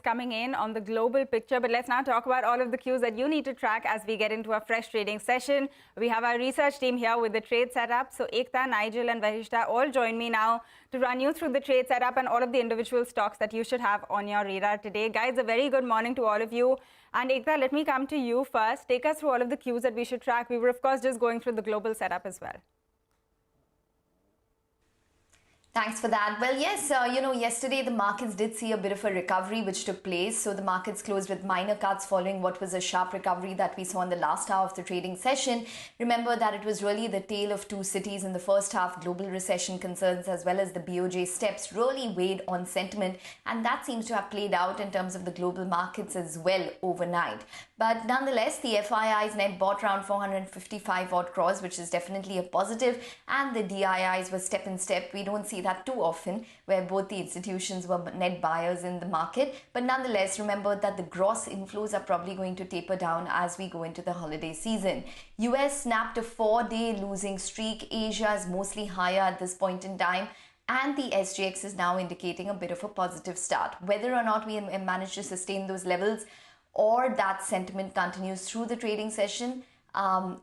coming in on the global picture, but let's now talk about all of the cues that you need to track as we get into a fresh trading session. We have our research team here with the trade setup. So Ekta, Nigel and Vahishta all join me now to run you through the trade setup and all of the individual stocks that you should have on your radar today. Guys, a very good morning to all of you. And Ekta, let me come to you first. Take us through all of the cues that we should track. We were, of course, just going through the global setup as well. Thanks for that. Well, yes, yesterday the markets did see a bit of a recovery which took place. So the markets closed with minor cuts following what was a sharp recovery that we saw in the last hour of the trading session. Remember that it was really the tale of two cities in the first half. Global recession concerns as well as the BOJ steps really weighed on sentiment, and that seems to have played out in terms of the global markets as well overnight. But nonetheless, the FIIs net bought around 455 odd crores, which is definitely a positive, and the DIIs were step in step. We don't see that too often, where both the institutions were net buyers in the market. But nonetheless, remember that the gross inflows are probably going to taper down as we go into the holiday season. US snapped a 4-day losing streak. Asia is mostly higher at this point in time, and the SGX is now indicating a bit of a positive start. Whether or not we manage to sustain those levels or that sentiment continues through the trading session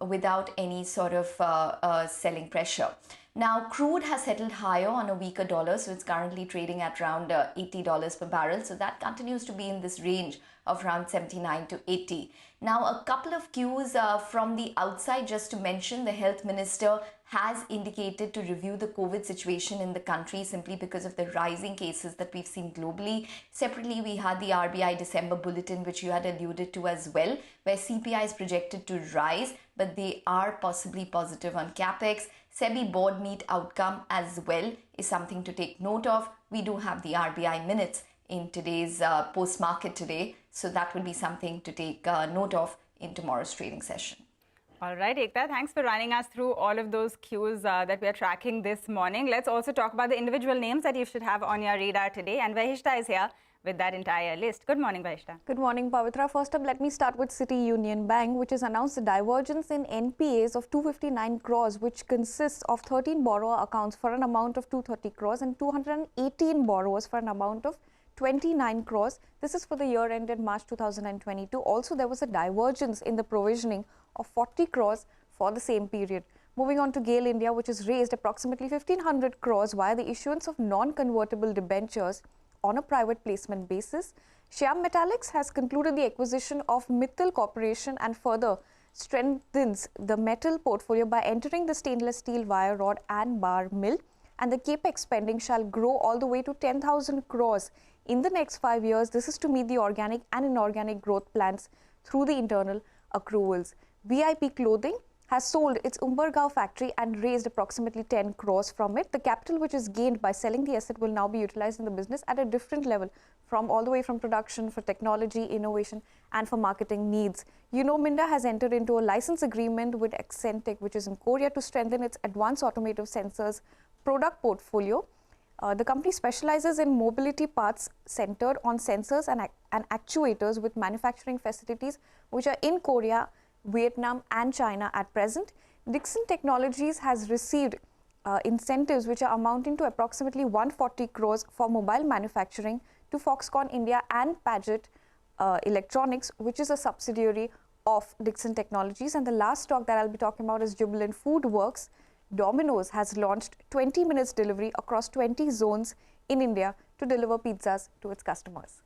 without any sort of selling pressure. Now, crude has settled higher on a weaker dollar, so it's currently trading at around $80 per barrel. So that continues to be in this range of around 79 to 80. Now, a couple of cues from the outside, just to mention, the health minister has indicated to review the COVID situation in the country simply because of the rising cases that we've seen globally. Separately, we had the RBI December bulletin, which you had alluded to as well, where CPI is projected to rise, but they are possibly positive on capex. SEBI board meet outcome as well is something to take note of. We do have the RBI minutes in today's post-market today, so that will be something to take note of in tomorrow's trading session. All right, Ekta, thanks for running us through all of those cues that we are tracking this morning. Let's also talk about the individual names that you should have on your radar today. And Vahishta is here with that entire list. Good morning, Vahishta. Good morning, Pavitra. First up, let me start with City Union Bank, which has announced a divergence in NPAs of 259 crores, which consists of 13 borrower accounts for an amount of 230 crores and 218 borrowers for an amount of 29 crores. This is for the year ended March 2022. Also, there was a divergence in the provisioning of 40 crores for the same period. Moving on to GAIL India, which has raised approximately 1,500 crores via the issuance of non-convertible debentures on a private placement basis. Shyam Metallics has concluded the acquisition of Mittal Corporation and further strengthens the metal portfolio by entering the stainless steel wire rod and bar mill. And the capex spending shall grow all the way to 10,000 crores in the next 5 years. This is to meet the organic and inorganic growth plans through the internal accruals. VIP Clothing has sold its Umbergaon factory and raised approximately 10 crores from it. The capital which is gained by selling the asset will now be utilized in the business at a different level, from all the way from production, for technology, innovation and for marketing needs. Minda has entered into a license agreement with Accentech, which is in Korea, to strengthen its advanced automotive sensors product portfolio. The company specializes in mobility parts centered on sensors and actuators with manufacturing facilities which are in Korea, Vietnam and China at present. Dixon Technologies has received incentives which are amounting to approximately 140 crores for mobile manufacturing to Foxconn India and Paget Electronics, which is a subsidiary of Dixon Technologies. And the last stock that I'll be talking about is Jubilant Food Works. Domino's has launched 20 minutes delivery across 20 zones in India to deliver pizzas to its customers.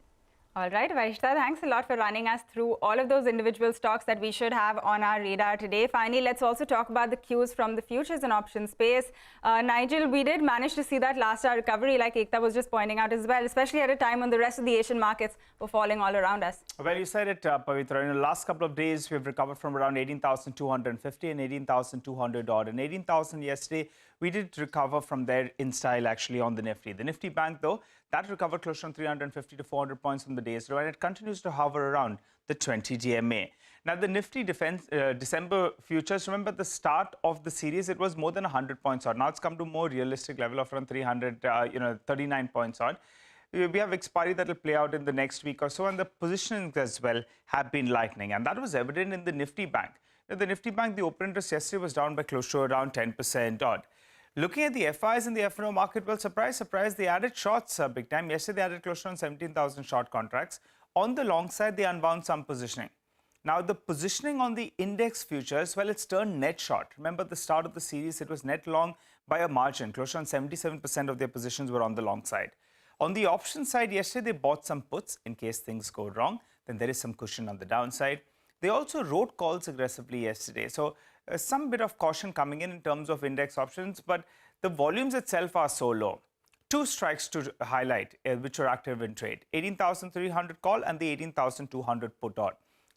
All right, Vahishta, thanks a lot for running us through all of those individual stocks that we should have on our radar today. Finally, let's also talk about the cues from the futures and options space. Nigel, we did manage to see that last hour recovery, like Ekta was just pointing out as well, especially at a time when the rest of the Asian markets were falling all around us. Well, you said it, Pavitra. In the last couple of days, we've recovered from around 18,250 and 18,200 odd. And 18,000 yesterday, we did recover from there in style, actually, on the Nifty. The Nifty Bank, though, that recovered close to 350 to 400 points from the day's low, and it continues to hover around the 20 DMA. Now, the Nifty December futures, remember the start of the series, it was more than 100 points odd. Now it's come to a more realistic level of around 39 points odd. We have expiry that will play out in the next week or so, and the positionings as well have been lightening, and that was evident in the Nifty Bank. The Nifty Bank, the open interest yesterday was down by close to around 10% odd. Looking at the FIs in the F&O market, well, surprise, they added shorts big time. Yesterday, they added close to 17,000 short contracts. On the long side, they unwound some positioning. Now, the positioning on the index futures, well, it's turned net short. Remember, at the start of the series, it was net long by a margin. Close to 77% of their positions were on the long side. On the option side, yesterday, they bought some puts in case things go wrong. Then there is some cushion on the downside. They also wrote calls aggressively yesterday. So, some bit of caution coming in terms of index options, but the volumes itself are so low. Two strikes to highlight which are active in trade. 18,300 call and the 18,200 put on.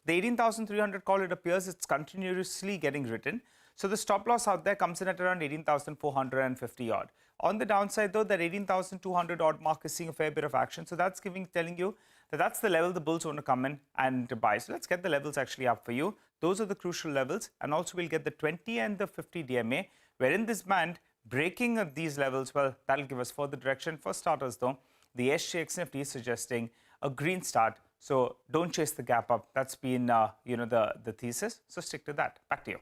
The 18,300 call, it appears it's continuously getting written. So the stop loss out there comes in at around 18,450 odd. On the downside though, that 18,200 odd mark is seeing a fair bit of action. So that's telling you that that's the level the bulls want to come in and buy. So let's get the levels actually up for you. Those are the crucial levels. And also we'll get the 20 and the 50 DMA, where in this band, breaking of these levels, well, that'll give us further direction. For starters though, the SGX Nifty is suggesting a green start. So don't chase the gap up. That's been, the thesis. So stick to that. Back to you.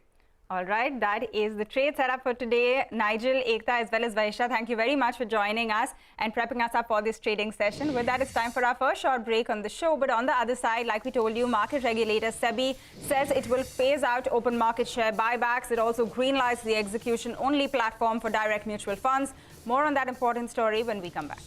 All right, that is the trade setup for today. Nigel, Ekta, as well as Vaishya, thank you very much for joining us and prepping us up for this trading session. With that, it's time for our first short break on the show. But on the other side, like we told you, market regulator SEBI says it will phase out open market share buybacks. It also greenlights the execution-only platform for direct mutual funds. More on that important story when we come back.